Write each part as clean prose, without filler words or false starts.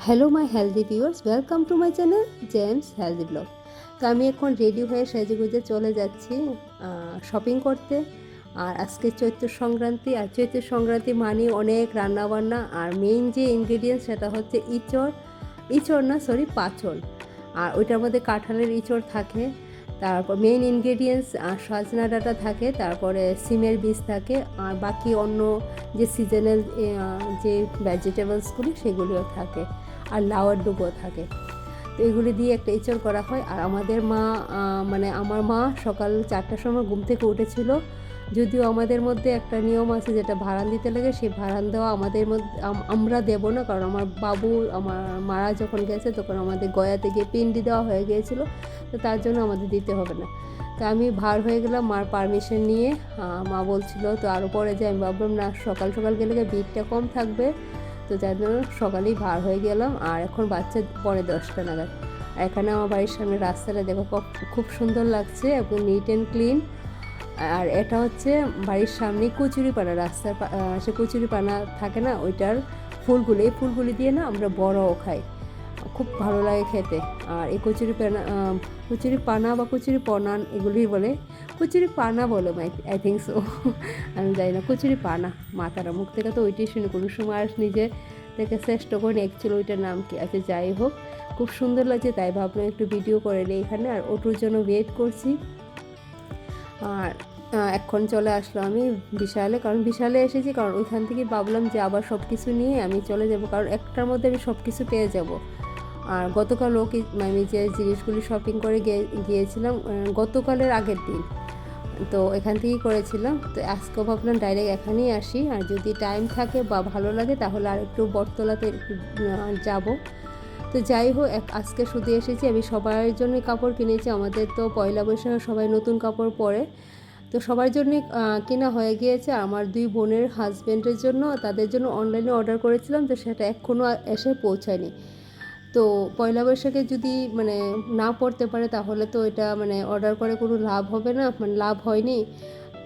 Hello my healthy viewers, welcome to my channel James healthy blog. তো আমি এখন ready হয়ে সেজেগুজে চলে যাচ্ছি শপিং করতে। আর আজকে চৈত্র সংক্রান্তি, আর চৈত্র সংক্রান্তি মানে অনেক রান্নাবান্না। আর মেইন যে ইনগ্রেডিয়েন্টস সেটা হচ্ছে পাঁচন। আর ওইটার মধ্যে কাঁঠালের ইঁচড় থাকে, তারপর মেইন ইনগ্রেডিয়েন্টস সজনা ডাঁটা থাকে, তারপরে সিমের বীজ থাকে, আর বাকি অন্য যে সিজনাল যে ভেজিটেবলসগুলি সেগুলিও থাকে, আর লাউয়ের ডুবো থাকে। তো এগুলি দিয়ে একটা এঁচড় করা হয়। আর আমাদের মা আমার মা সকাল 4টার সময় ঘুম থেকে উঠেছিল। যদিও আমাদের মধ্যে একটা নিয়ম আছে যেটা ভাড়ান দিতে লাগে, সেই ভাড়ান দেওয়া আমাদের মধ্যে আমরা দেবো না, কারণ আমার মারা যখন গেছে তখন আমাদের গয়াতে গিয়ে পিন্ডি দেওয়া হয়ে গিয়েছিল, তো তার জন্য আমাদের দিতে হবে না। তো আমি ভার হয়ে গেলাম মার পারমিশন নিয়ে। মা বলছিল তো আরও পরে যে, আমি ভাবলাম না, সকাল সকাল গেলে ভিড়টা কম থাকবে, তো যার জন্য সকালেই ভার হয়ে গেলাম। আর এখন বাচ্চা পরে 10টা নাগাদ। এখানে আমার বাড়ির সামনে রাস্তাটা দেখো খুব সুন্দর লাগছে, একদম নিট অ্যান্ড ক্লিন। আর এটা হচ্ছে বাড়ির সামনে কচুরিপানা, রাস্তার সে কচুরিপানা থাকে না, ওইটার এই ফুলগুলি দিয়ে না আমরা বড়াও খাই, খুব ভালো লাগে খেতে। আর এই কচুরি পানা বা কচুরি পনান এগুলি বলে, কচুরি পানা বলে আই থিঙ্ক সো, আমি জানি না, কচুরি পানা মাতারা মুখ থেকে তো ওইটাই শুনি, কোনো সময় আর নিজে থেকে চেষ্টা করি অ্যাকচুয়ালি ওইটার নাম কি আছে। যাই হোক, খুব সুন্দর লাগছে, তাই ভাবলাম একটু ভিডিও করে নিই এখানে। আর অটোর জন্য ওয়েট করছি। আর এখন চলে আসলো আমি বিশালে, কারণ বিশালে এসেছি, কারণ ওইখান থেকে ভাবলাম যে আবার সব কিছু নিয়ে আমি চলে যাব, কারণ একটার মধ্যে আমি সব কিছু পেয়ে যাব। আর গতকালও আমি যে জিনিসগুলি শপিং করে গিয়েছিলাম গতকালের আগের দিন, তো এখান থেকেই করেছিলাম। তো আজকেও ভাবলাম ডাইরেক্ট এখানেই আসি, আর যদি টাইম থাকে বা ভালো লাগে তাহলে আর একটু বটতলাতে যাব। তো যাই হোক, আজকে শুধু এসেছি, আমি সবার জন্যই কাপড় কিনেছি। আমাদের তো পয়লা বৈশাখে সবাই নতুন কাপড় পরে, তো সবার জন্যই কেনা হয়ে গিয়েছে। আমার 2 বোনের হাজব্যান্ডের জন্য, তাদের জন্য অনলাইনে অর্ডার করেছিলাম, তো সেটা এখনও এসে পৌঁছায়নি। তো পয়লা বৈশাখে যদি না পড়তে পারে তাহলে তো এটা অর্ডার করে কোনো লাভ হবে না, লাভ হয়নি।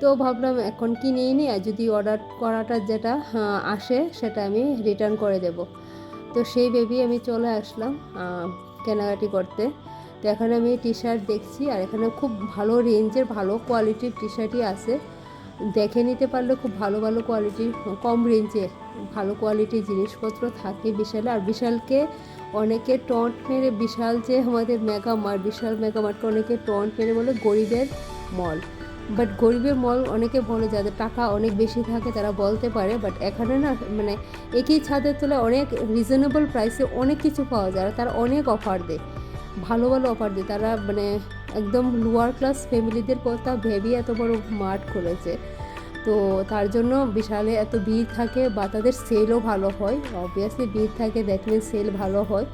তো ভাবলাম এখন কিনেই নিই, আর যদি অর্ডার করাটা যেটা আসে সেটা আমি রিটার্ন করে দেব। তো সেই ভেবেই আমি চলে আসলাম কেনাকাটি করতে। তো এখানে আমি টি শার্ট দেখছি, আর এখানে খুব ভালো রেঞ্জের ভালো কোয়ালিটির টি শার্টই আছে। দেখে নিতে পারলে খুব ভালো ভালো কোয়ালিটির, কম রেঞ্জে ভালো কোয়ালিটির জিনিসপত্র থাকে বিশালে। আর বিশালকে অনেকে টন্ট মেরে, বিশাল যে আমাদের বিশাল মেগামার্টকে অনেকে টন্ট মেরে বলে গরিবের মল। বাট গরিবের মল অনেকে বলে, যাদের টাকা অনেক বেশি থাকে তারা বলতে পারে। বাট এখানে না একই ছাদের তলায় অনেক রিজনেবল প্রাইসে অনেক কিছু পাওয়া যায়, তারা অনেক অফার দেয়, ভালো ভালো অফার দেয়। তারা একদম লোয়ার ক্লাস ফ্যামিলিদের কথা ভেবেই এত বড় মার্ট খুলেছে। তো তার জন্য বিশালে এত ভিড় থাকে, বা তাদের সেলও ভালো হয়। অবভিয়াসলি ভিড় থাকে, দেখলে সেল ভালো হয়।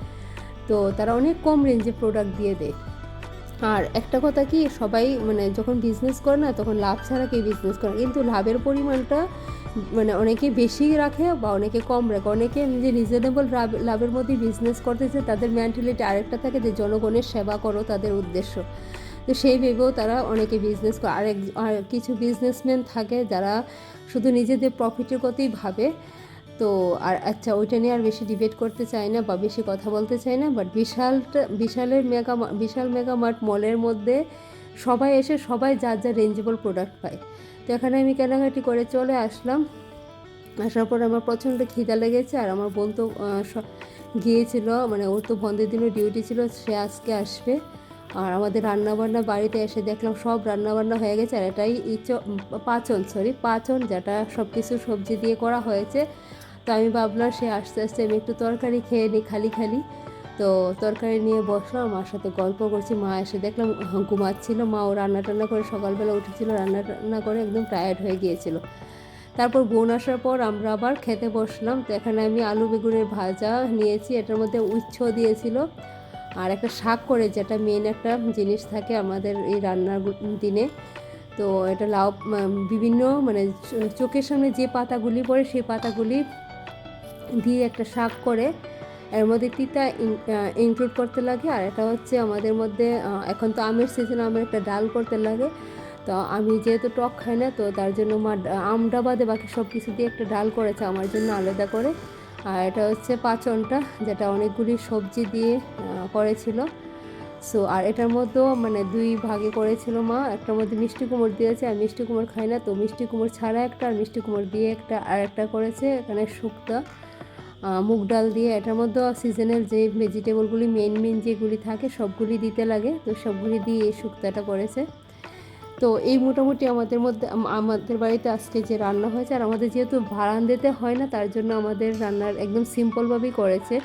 তো তারা অনেক কম রেঞ্জে প্রোডাক্ট দিয়ে দেয়। আর একটা কথা কি, সবাই যখন বিজনেস করে না, তখন লাভ ছাড়া কেউ বিজনেস করে, কিন্তু লাভের পরিমাণটা অনেকে বেশি রাখে বা অনেকে কম রাখে। অনেকে যে রিজনেবল লাভের মধ্যেই বিজনেস করতেছে, তাদের মেন্টালিটি আরেকটা থাকে যে জনগণের সেবা করো তাদের উদ্দেশ্য। তো সেই ভেবেও তারা অনেকে বিজনেস করে। আর কিছু বিজনেসম্যান থাকে যারা শুধু নিজেদের প্রফিটের কথাই ভাবে। তো আর আচ্ছা, ওইটা নিয়ে আর বেশি ডিবেট করতে চাই না বা বেশি কথা বলতে চাই না। বাট বিশাল মেগামার্ট মলের মধ্যে সবাই এসে সবাই যার যার রেঞ্জেবল প্রোডাক্ট পায়। তো এখানে আমি কেনাকাটি করে চলে আসলাম। আসার পর আমার প্রচণ্ড খিদা লেগেছে, আর আমার বোন তো গিয়েছিল, ওর তো বন্ধের দিনও ডিউটি ছিল, সে আজকে আসবে। আর আমাদের রান্নাবান্না বাড়িতে এসে দেখলাম সব রান্নাবান্না হয়ে গেছে। আর এটাই পাচন, যেটা সব কিছু সবজি দিয়ে করা হয়েছে। তো আমি ভাবলাম সে আস্তে আস্তে আমি একটু তরকারি খেয়ে নিই খালি খালি। তো তরকারি নিয়ে বসলাম, মার সাথে গল্প করছি। মা এসে দেখলাম ঘুমাচ্ছিল। মাও রান্না টান্না করে সকালবেলা উঠেছিল, রান্না টান্না করে একদম টায়ার্ড হয়ে গিয়েছিল। তারপর বোন আসার পর আমরা আবার খেতে বসলাম। তো এখানে আমি আলু বেগুনের ভাজা নিয়েছি, এটার মধ্যে উচ্ছে দিয়েছিল, আর একটা শাক করে, যেটা মেন একটা জিনিস থাকে আমাদের এই রান্নার দিনে। তো এটা লাউ, বিভিন্ন চোখের সামনে যে পাতাগুলি পড়ে সেই পাতাগুলি দিয়ে একটা শাক করে, এর মধ্যে তিতা ইনক্লুড করতে লাগে। আর এটা হচ্ছে আমাদের মধ্যে এখন তো আমের সিজন, আমের একটা ডাল করতে লাগে। তো আমি যেহেতু টক খাই না, তো তার জন্য মা আমটা বাদে বাকি সব কিছু দিয়ে একটা ডাল করেছে আমার জন্য আলাদা করে। আর এটা হচ্ছে পাঁচনটা, যেটা অনেকগুলি সবজি দিয়ে করেছিল। সো আর এটার মধ্যেও মানে দুই ভাগে করেছিল মা, একটার মধ্যে মিষ্টি কুমড় দিয়েছে, আর মিষ্টি কুমড় খাই না, তো মিষ্টি কুমড় ছাড়া একটা আর মিষ্টি কুমড় দিয়ে একটা, আর একটা করেছে এখানে শুক্তা মুগ ডাল দিয়ে। এটার মধ্যেও সিজনাল যে ভেজিটেবলগুলি মেন যেগুলি থাকে সবগুলি দিতে লাগে, তো সবগুলি দিয়ে এই শুক্তাটা করেছে। তো এই মোটামুটি আমাদের বাড়িতে আজকে যে রান্না হয়েছে। আর আমাদের যেহেতু বারান্দাতে হয় না, তার জন্য আমাদের রান্নার একদম সিম্পলভাবেই করেছে,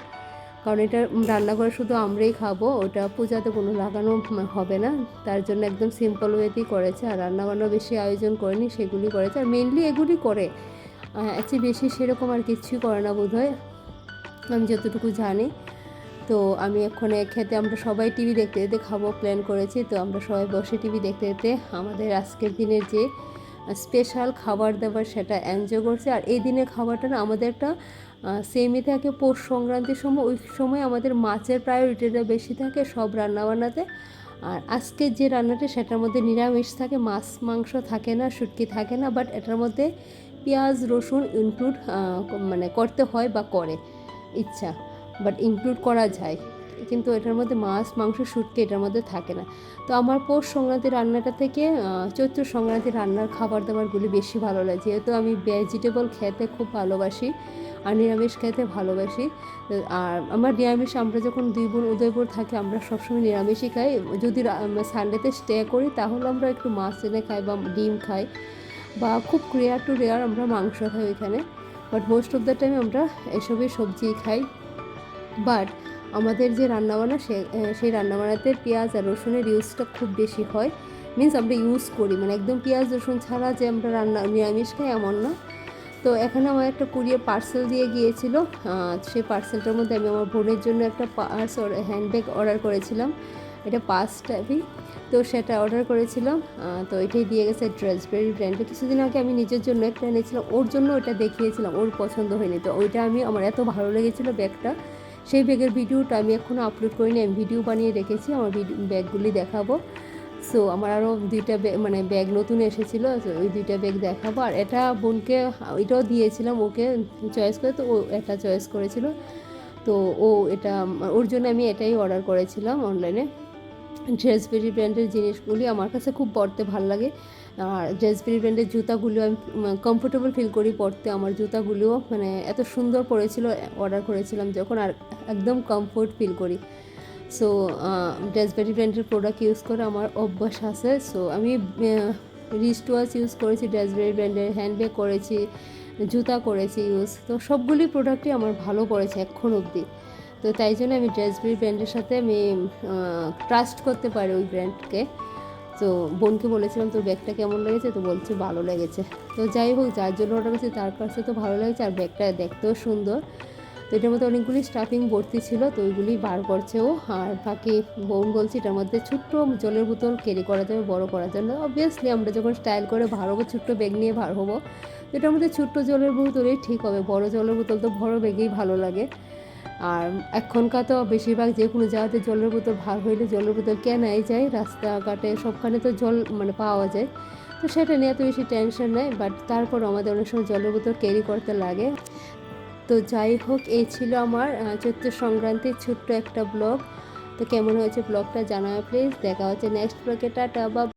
কারণ এটা রান্না করে শুধু আমরাই খাবো, ওটা পূজাতে কোনো লাগানো হবে না, তার জন্য একদম সিম্পল ওয়েতেই করেছে। আর রান্নাবান্না বেশি আয়োজন করেনি, সেগুলি করেছে। আর মেনলি এগুলি করে, চেয়ে বেশি সেরকম আর কিছুই করে না বোধহয়, আমি যতটুকু জানি। তো আমি এখন খেতে, আমরা সবাই টিভি দেখতে দেখতে খাবো প্ল্যান করেছি, তো আমরা সবাই বসে টিভি দেখতে দেখতে আমাদের আজকের দিনের যে স্পেশাল খাবার দাবার সেটা এনজয় করছে। আর এই দিনের খাবারটা না আমাদের একটা সেমই থাকে পৌষ সংক্রান্তির সময়, ওই সময় আমাদের মাছের প্রায়োরিটিটা বেশি থাকে সব রান্নাবান্নাতে। আর আজকে যে রান্নাটা সেটার মধ্যে নিরামিষ থাকে, মাছ মাংস থাকে না, শুটকি থাকে না, বাট এটার মধ্যে পেঁয়াজ রসুন ইনক্লুড মানে করতে হয় বা করে ইচ্ছা, বাট ইনক্লুড করা যায়, কিন্তু এটার মধ্যে মাছ মাংস শুটকি এটার মধ্যে থাকে না। তো আমার পৌষ সংক্রান্তি রান্নাটা থেকে চৈত্র সংক্রান্তি রান্নার খাবার দাবারগুলি বেশি ভালো লাগে, যেহেতু আমি ভেজিটেবল খেতে খুব ভালোবাসি আর নিরামিষ খেতে ভালোবাসি। আর আমার নিরামিষ, আমরা যখন দুই বোন উদয়পুর থাকি আমরা সবসময় নিরামিষই খাই, যদি সানডেতে স্টে করি তাহলে আমরা একটু মাছ এনে খাই বা ডিম খাই, বা খুব রেয়ার টু রেয়ার আমরা মাংস খাই ওইখানে, but most of the time আমরা এসবই সবজিই খাই। বাট আমাদের যে রান্নাবান্না সেই রান্নাবান্নাতে পেঁয়াজ আর রসুনের ইউজটা খুব বেশি হয়, মিনস আমরা ইউজ করি, মানে একদম পেঁয়াজ রসুন ছাড়া যে আমরা নিরামিষ খাই এমন না। তো এখানে আমার একটা কুরিয়ার পার্সেল দিয়ে গিয়েছিল, সেই পার্সেলটার মধ্যে আমি আমার বোনের জন্য একটা হ্যান্ডব্যাগ অর্ডার করেছিলাম, এটা 5 টাইপই, তো সেটা অর্ডার করেছিলাম। তো এটাই দিয়ে গেছে ড্রেসবেরি ব্র্যান্ডে। কিছুদিন আগে আমি নিজের জন্য একটা এনেছিলাম, ওর জন্য ওটা দেখিয়েছিলাম, ওর পছন্দ হয়নি, তো ওইটা আমার এত ভালো লেগেছিলো ব্যাগটা, সেই ব্যাগের ভিডিওটা আমি এখনও আপলোড করিনি, আমি ভিডিও বানিয়ে রেখেছি, আমার ব্যাগগুলি দেখাবো। সো আমার আরও দুইটা মানে ব্যাগ নতুন এসেছিলো, তো ওই দুইটা ব্যাগ দেখাবো। আর এটা বোনকে এটাও দিয়েছিলাম ওকে চয়েস করে, তো ও এটা চয়েস করেছিল, তো এটা ওর জন্য আমি এটাই অর্ডার করেছিলাম অনলাইনে। ড্রেসবেরি ব্র্যান্ডের জিনিসগুলি আমার কাছে খুব পরতে ভালো লাগে, আর ড্রেসবেরি ব্র্যান্ডের জুতাগুলো আমি কমফোর্টেবল ফিল করি পরতে, আমার জুতাগুলিও মানে এত সুন্দর পড়েছিল অর্ডার করেছিলাম যখন, আর একদম কমফোর্ট ফিল করি। সো ড্রেসবেরি ব্র্যান্ডের প্রোডাক্ট ইউজ করে আমার অভ্যাস আছে। সো আমি রিস্ট ওয়াচ ইউজ করেছি, ড্রেসবেরি ব্র্যান্ডের হ্যান্ডব্যাগ করেছি, জুতা করেছি ইউজ, তো সবগুলি প্রোডাক্টই আমার ভালো পড়েছে এখন অবধি। তো তাই জন্য আমি ড্রেসবেরি ব্র্যান্ডের সাথে আমি ট্রাস্ট করতে পারি ওই ব্র্যান্ডকে। তো বোনকে বলেছিলাম তোর ব্যাগটা কেমন লেগেছে, তো বলছে ভালো লেগেছে। তো যাই হোক, যার জন্য অর্ডার করেছি তার কাছে তো ভালো লেগেছে, আর ব্যাগটা দেখতেও সুন্দর। তো এটার মধ্যে অনেকগুলি স্টাফিং ভর্তি ছিল, তো ওইগুলি বার করছে ও। আর বাকি বোন বলছে এটার মধ্যে ছোট্ট জলের বোতল ক্যারি করা যাবে বড় করার জন্য। অবভিয়াসলি আমরা যখন স্টাইল করে বার হবো, ছোট্ট ব্যাগ নিয়ে বার হবো, তো এটার মধ্যে ছোট্ট জলের বোতলই ঠিক হবে, বড় জলের বোতল তো বড় ব্যাগেই ভালো লাগে। আর এখনকার তো বেশিরভাগ যে কোনো জায়গাতে জলের বোতল ভার হইলে জলের বোতল কেনাই যায়, রাস্তাঘাটে সবখানে তো জল মানে পাওয়া যায়, তো সেটা নিয়ে এত বেশি টেনশন নেই। বাট তারপর আমাদের অনেক সময় জলের বোতল ক্যারি করতে লাগে। তো যাই হোক, এই ছিল আমার চৈত্র সংক্রান্তির ছোট্ট একটা ব্লগ। তো কেমন হয়েছে ব্লগটা জানাও প্লিজ। দেখা হচ্ছে নেক্সট ব্লগে, টাটা বা।